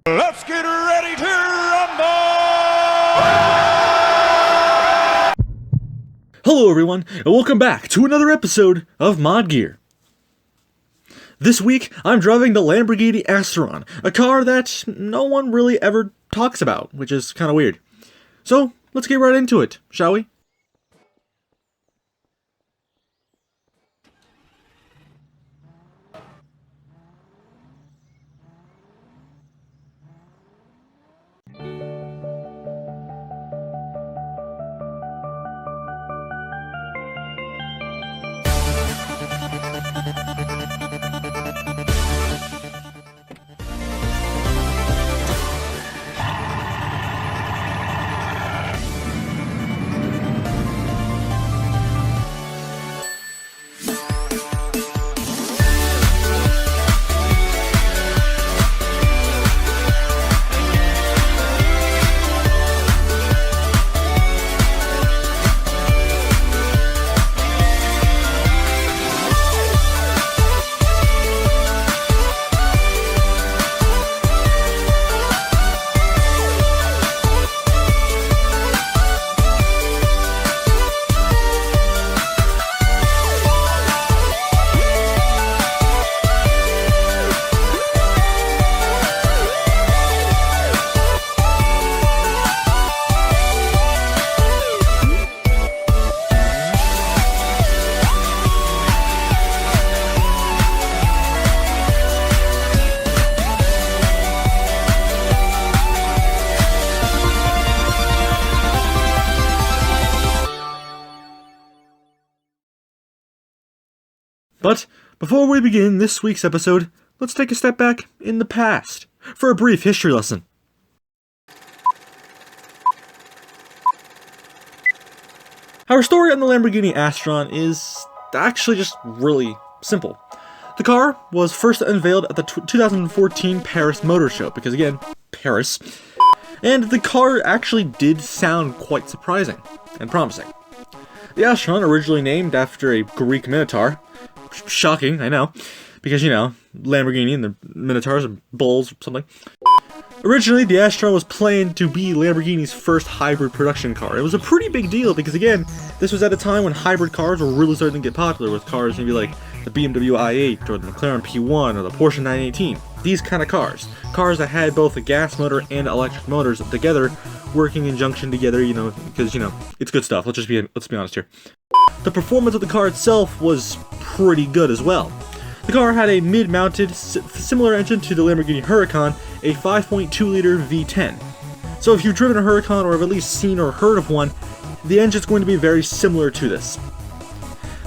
Let's get ready to rumble! Hello everyone, and welcome back to another episode of ModGear. This week, I'm driving the Lamborghini Asterion, a car that no one really ever talks about, which is kind of weird. So, let's get right into it, shall we? But before we begin this week's episode, let's take a step back in the past for a brief history lesson. Our story on the Lamborghini Asterion is actually just really simple. The car was first unveiled at the 2014 Paris Motor Show, because again, Paris, and the car actually did sound quite surprising and promising. The Asterion, originally named after a Greek minotaur. Shocking, I know, because, you know, Lamborghini and the Minotaurs are bulls or something. Originally, the Asterion was planned to be Lamborghini's first hybrid production car. It was a pretty big deal because, again, this was at a time when hybrid cars were really starting to get popular, with cars maybe like the BMW i8 or the McLaren P1 or the Porsche 918. These kind of cars. Cars that had both a gas motor and electric motors together, working in junction together, you know, because, you know, it's good stuff. Let's be honest here. The performance of the car itself was pretty good as well. The car had a mid-mounted, similar engine to the Lamborghini Huracan, a 5.2-liter V10. So if you've driven a Huracan or have at least seen or heard of one, the engine's going to be very similar to this.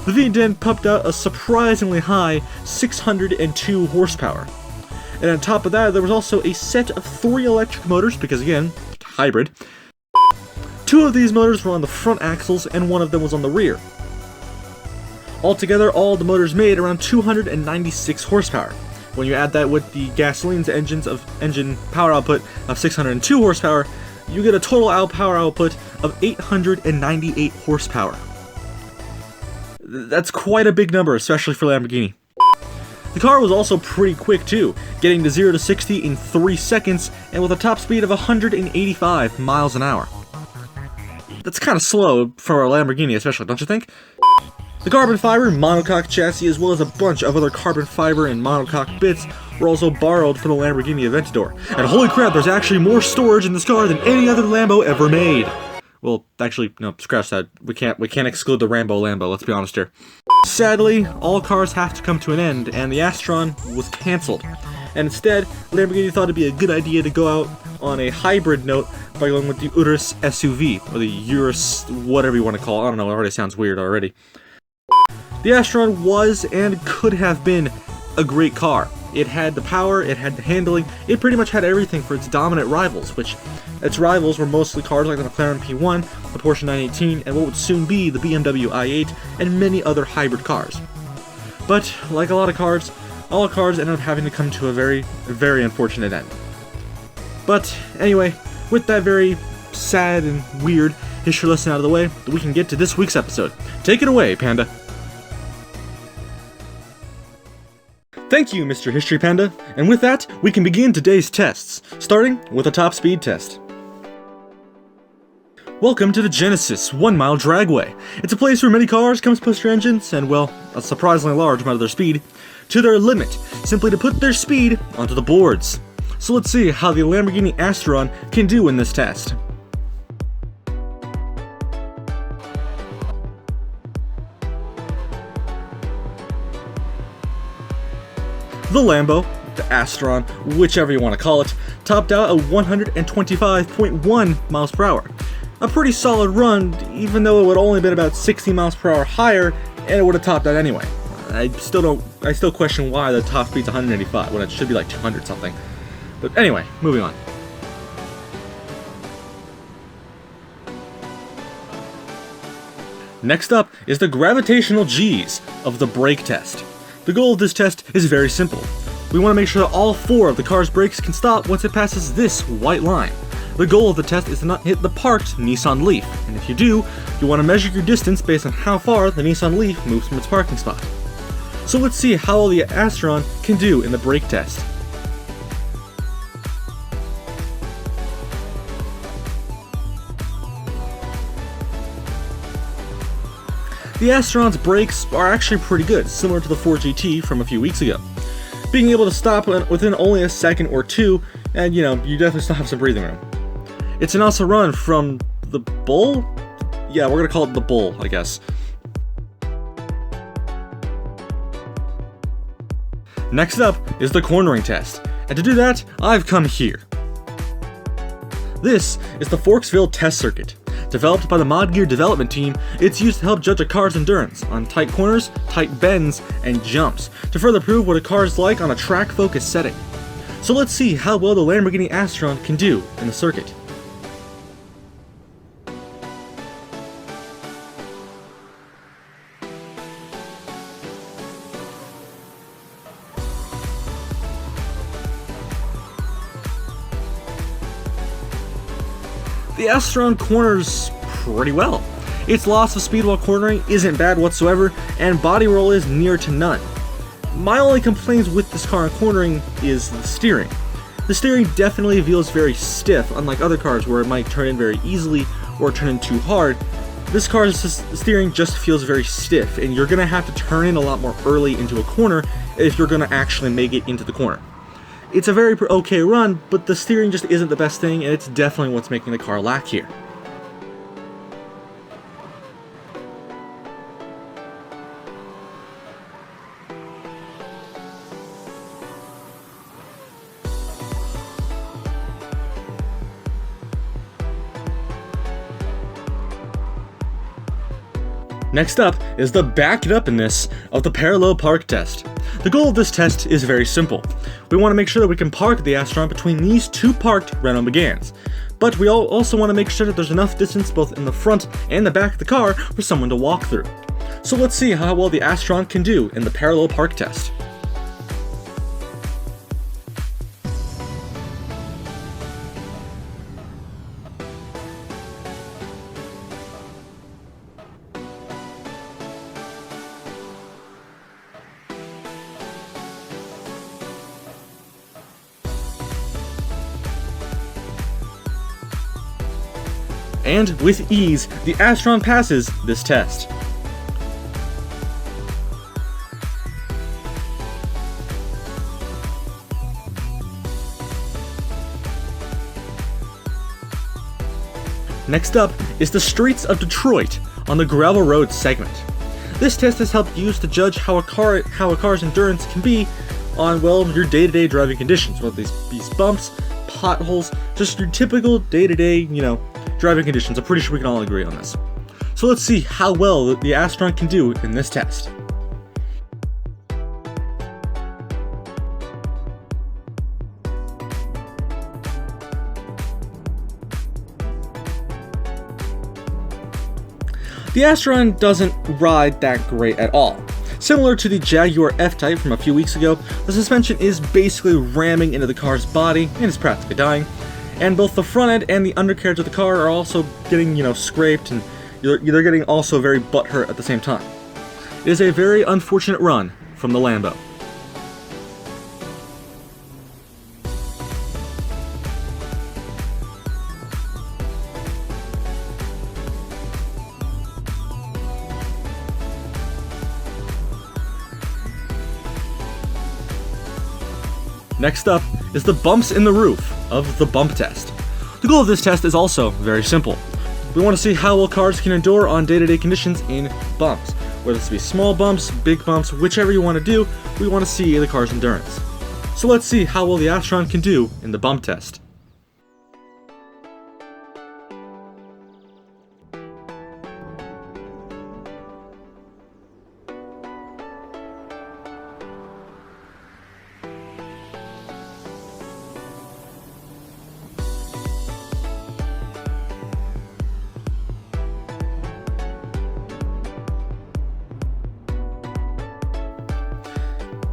The V10 pumped out a surprisingly high 602 horsepower. And on top of that, there was also a set of 3 electric motors, because again, hybrid. 2 of these motors were on the front axles and 1 of them was on the rear. Altogether, all the motors made around 296 horsepower. When you add that with the gasoline's engine power output of 602 horsepower, you get a total power output of 898 horsepower. That's quite a big number, especially for Lamborghini. The car was also pretty quick too, getting to 0 to 60 in 3 seconds and with a top speed of 185 miles an hour. That's kind of slow for a Lamborghini especially, don't you think? The carbon fiber monocoque chassis, as well as a bunch of other carbon fiber and monocoque bits, were also borrowed from the Lamborghini Aventador. And holy crap, there's actually more storage in this car than any other Lambo ever made! Well, actually, no, scratch that. We can't exclude the Rambo Lambo, let's be honest here. Sadly, all cars have to come to an end, and the Asterion was cancelled. And instead, Lamborghini thought it'd be a good idea to go out on a hybrid note by going with the Urus SUV, or the Urus, whatever you want to call it. I don't know, it already sounds weird already. The Asterion was and could have been a great car. It had the power, it had the handling, it pretty much had everything for its dominant rivals, which its rivals were mostly cars like the McLaren P1, the Porsche 918, and what would soon be the BMW i8, and many other hybrid cars. But, like a lot of cars, all cars ended up having to come to a very, very unfortunate end. But, anyway, with that very sad and weird history lesson out of the way, we can get to this week's episode. Take it away, Panda. Thank you, Mr. History Panda, and with that, we can begin today's tests, starting with a top speed test. Welcome to the Genesis 1 Mile Dragway. It's a place where many cars come to push their engines, and well, a surprisingly large amount of their speed, to their limit, simply to put their speed onto the boards. So let's see how the Lamborghini Asterion can do in this test. The Lambo, the Asterion, whichever you want to call it, topped out at 125.1 miles per hour. A pretty solid run, even though it would only been about 60 miles per hour higher, and it would have topped out anyway. I still question why the top speed's 185 when it should be like 200 something. But anyway, moving on. Next up is the gravitational G's of the brake test. The goal of this test is very simple. We want to make sure that all 4 of the car's brakes can stop once it passes this white line. The goal of the test is to not hit the parked Nissan Leaf, and if you do, you want to measure your distance based on how far the Nissan Leaf moves from its parking spot. So let's see how well the Asterion can do in the brake test. The Asterion's brakes are actually pretty good, similar to the 4GT from a few weeks ago. Being able to stop within only a second or two, and you definitely still have some breathing room. It's an awesome run from the Bull? Yeah, we're gonna call it the Bull, I guess. Next up is the cornering test, and to do that, I've come here. This is the Forksville Test Circuit. Developed by the ModGear development team, it's used to help judge a car's endurance on tight corners, tight bends, and jumps, to further prove what a car is like on a track-focused setting. So let's see how well the Lamborghini Asterion can do in the circuit. The Asterion corners pretty well. Its loss of speed while cornering isn't bad whatsoever, and body roll is near to none. My only complaints with this car on cornering is the steering. The steering definitely feels very stiff, unlike other cars where it might turn in very easily or turn in too hard. This car's steering just feels very stiff, and you're gonna have to turn in a lot more early into a corner if you're gonna actually make it into the corner. It's a very okay run, but the steering just isn't the best thing, and it's definitely what's making the car lack here. Next up is the back it uppness of the parallel park test. The goal of this test is very simple. We want to make sure that we can park the Asterion between these 2 parked Renault Meganes. But we also want to make sure that there's enough distance both in the front and the back of the car for someone to walk through. So let's see how well the Asterion can do in the parallel park test. And with ease, the Asterion passes this test. Next up is the streets of Detroit on the gravel road segment. This test has helped used to judge how a car's endurance can be on, well, your day-to-day driving conditions, whether these bumps, potholes, just your typical day-to-day, driving conditions. I'm pretty sure we can all agree on this. So let's see how well the Asterion can do in this test. The Asterion doesn't ride that great at all. Similar to the Jaguar F-Type from a few weeks ago, the suspension is basically ramming into the car's body and is practically dying. And both the front end and the undercarriage of the car are also getting, scraped, and they're getting also very butthurt at the same time. It is a very unfortunate run from the Lambo. Next up is the bumps in the roof of the bump test. The goal of this test is also very simple. We want to see how well cars can endure on day-to-day conditions in bumps. Whether this be small bumps, big bumps, whichever you want to do, we want to see the car's endurance. So let's see how well the Asterion can do in the bump test.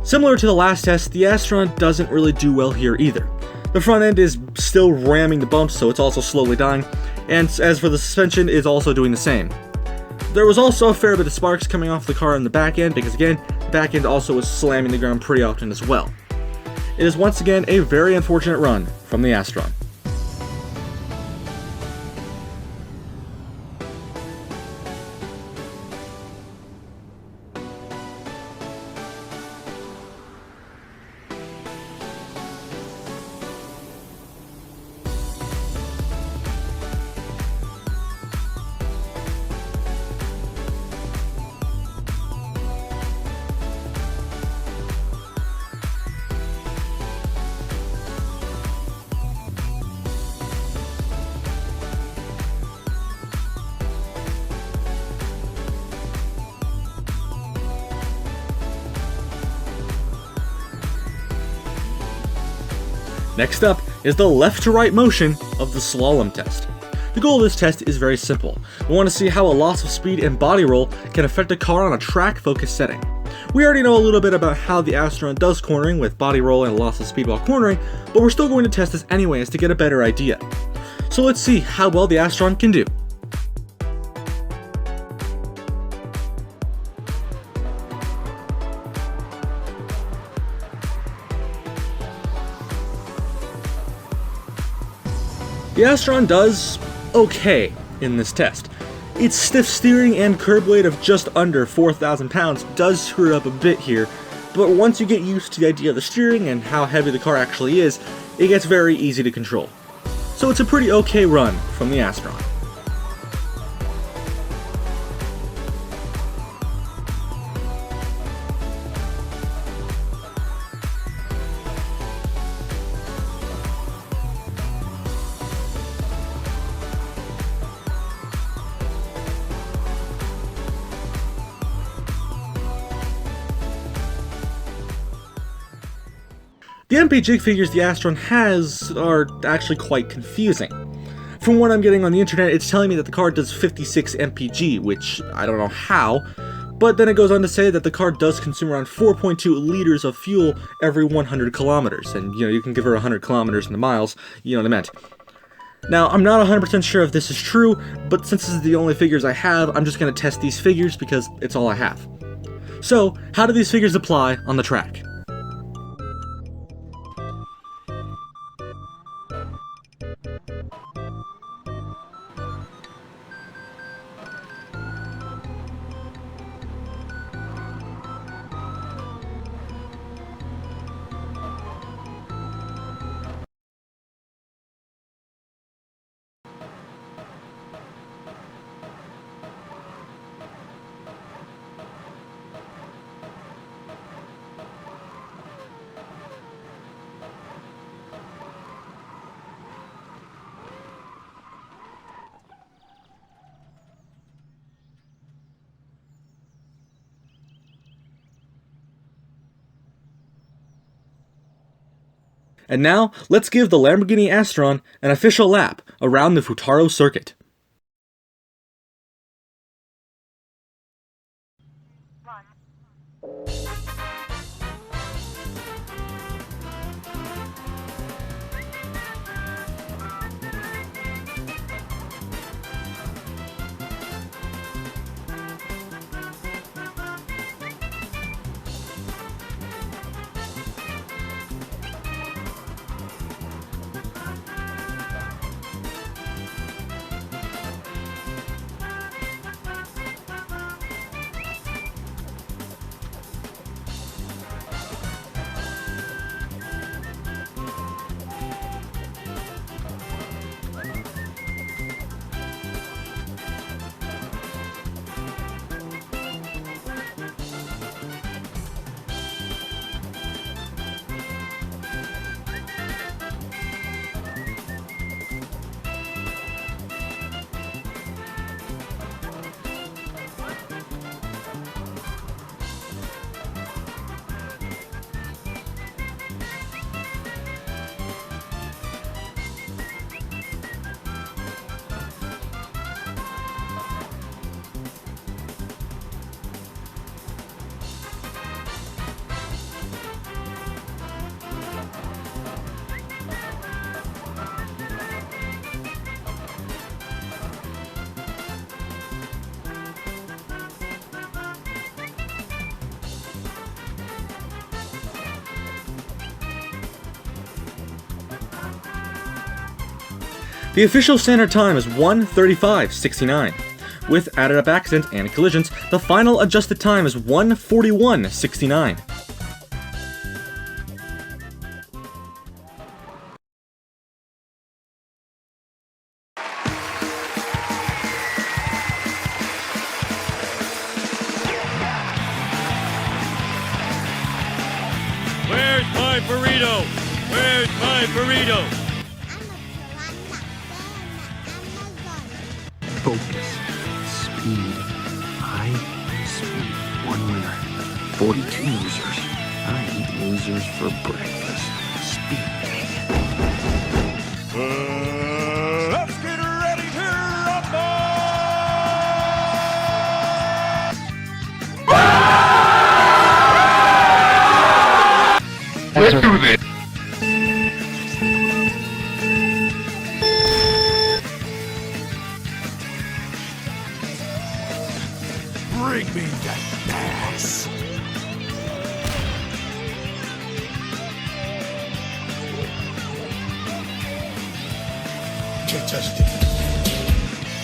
Similar to the last test, the Asterion doesn't really do well here either. The front end is still ramming the bumps, so it's also slowly dying, and as for the suspension, it's also doing the same. There was also a fair bit of sparks coming off the car in the back end, because again, the back end also was slamming the ground pretty often as well. It is once again a very unfortunate run from the Asterion. Next up is the left to right motion of the slalom test. The goal of this test is very simple. We want to see how a loss of speed and body roll can affect a car on a track focused setting. We already know a little bit about how the Asterion does cornering with body roll and loss of speed while cornering, but we're still going to test this anyways to get a better idea. So let's see how well the Asterion can do. The Asterion does okay in this test. Its stiff steering and curb weight of just under 4,000 pounds does screw it up a bit here, but once you get used to the idea of the steering and how heavy the car actually is, it gets very easy to control. So it's a pretty okay run from the Asterion. The MP jig figures the Asterion has are actually quite confusing. From what I'm getting on the internet, it's telling me that the car does 56 mpg, which I don't know how, but then it goes on to say that the car does consume around 4.2 liters of fuel every 100 kilometers, and you can give her 100 kilometers in the miles, you know what I meant. Now, I'm not 100% sure if this is true, but since this is the only figures I have, I'm just going to test these figures because it's all I have. So, how do these figures apply on the track? And now, let's give the Lamborghini Asterion an official lap around the Futaro circuit. The official standard time is 1:35.69. With added up accidents and collisions, the final adjusted time is 1:41.69. Where's my burrito? Where's my burrito? Focus, speed, high speed, one winner, 42 losers. I eat losers for breakfast. Speed, dang it. Let's get ready to rumble! Let's do this. Bring me that ass! Can't touch it.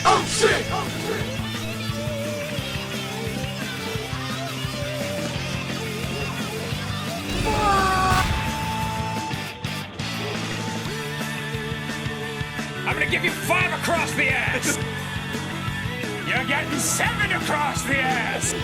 Oh shit! Oh shit! I'm gonna give you 5 across the ass! You're getting 7 across the ass!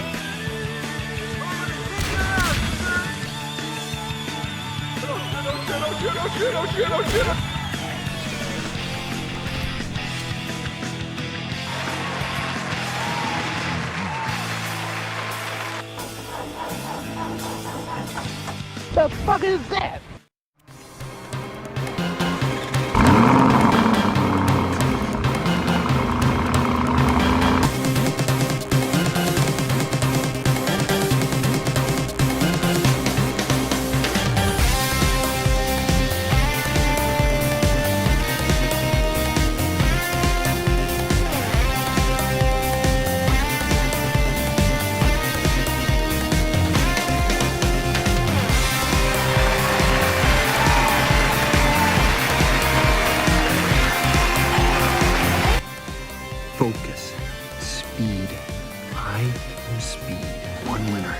The fuck is that? Focus, speed, high speed, one winner,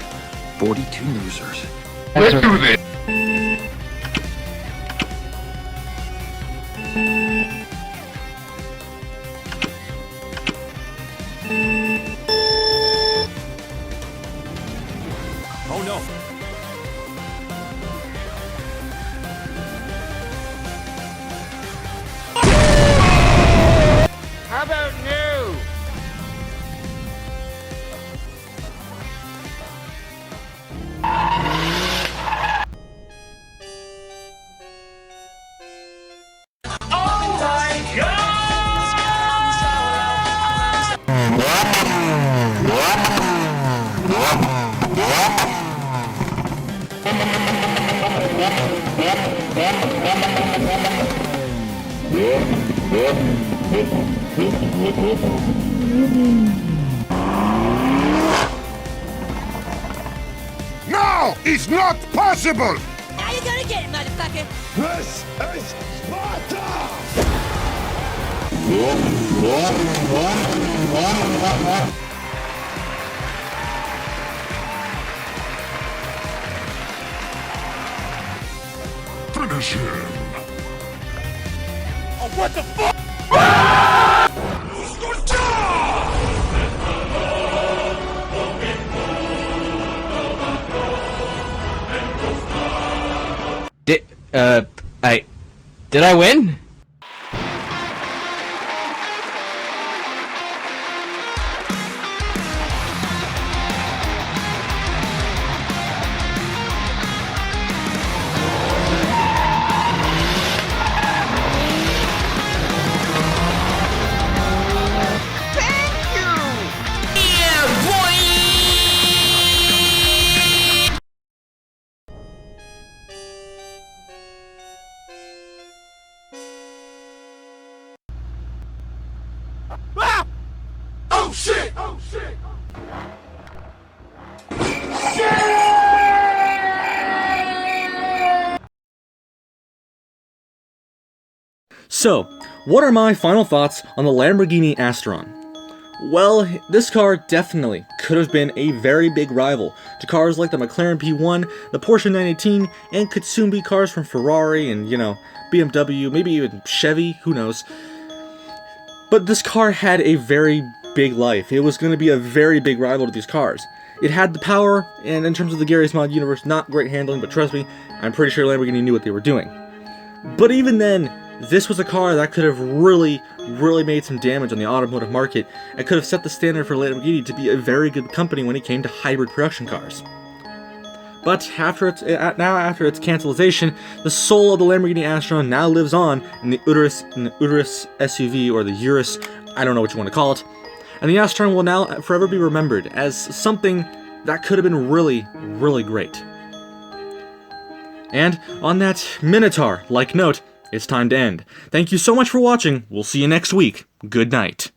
42 losers. Let's do this. Oh no! How about new? No! It's not possible! Now you're gonna get it, motherfucker! This is Sparta! Finish him! Oh, what the fuck? Did I win? Oh shit! Oh shit! So, what are my final thoughts on the Lamborghini Asterion? Well, this car definitely could have been a very big rival to cars like the McLaren P1, the Porsche 918, and could soon be cars from Ferrari and, BMW, maybe even Chevy, who knows. But this car had a very big life. It was going to be a very big rival to these cars. It had the power, and in terms of the Garry's Mod universe, not great handling, but trust me, I'm pretty sure Lamborghini knew what they were doing. But even then, this was a car that could have really made some damage on the automotive market and could have set the standard for Lamborghini to be a very good company when it came to hybrid production cars. But after its cancellation, the soul of the Lamborghini Asterion now lives on in the Urus SUV, or the Urus, I don't know what you want to call it, and the Asterion will now forever be remembered as something that could have been really great. And on that Minotaur-like note, it's time to end. Thank you so much for watching. We'll see you next week. Good night.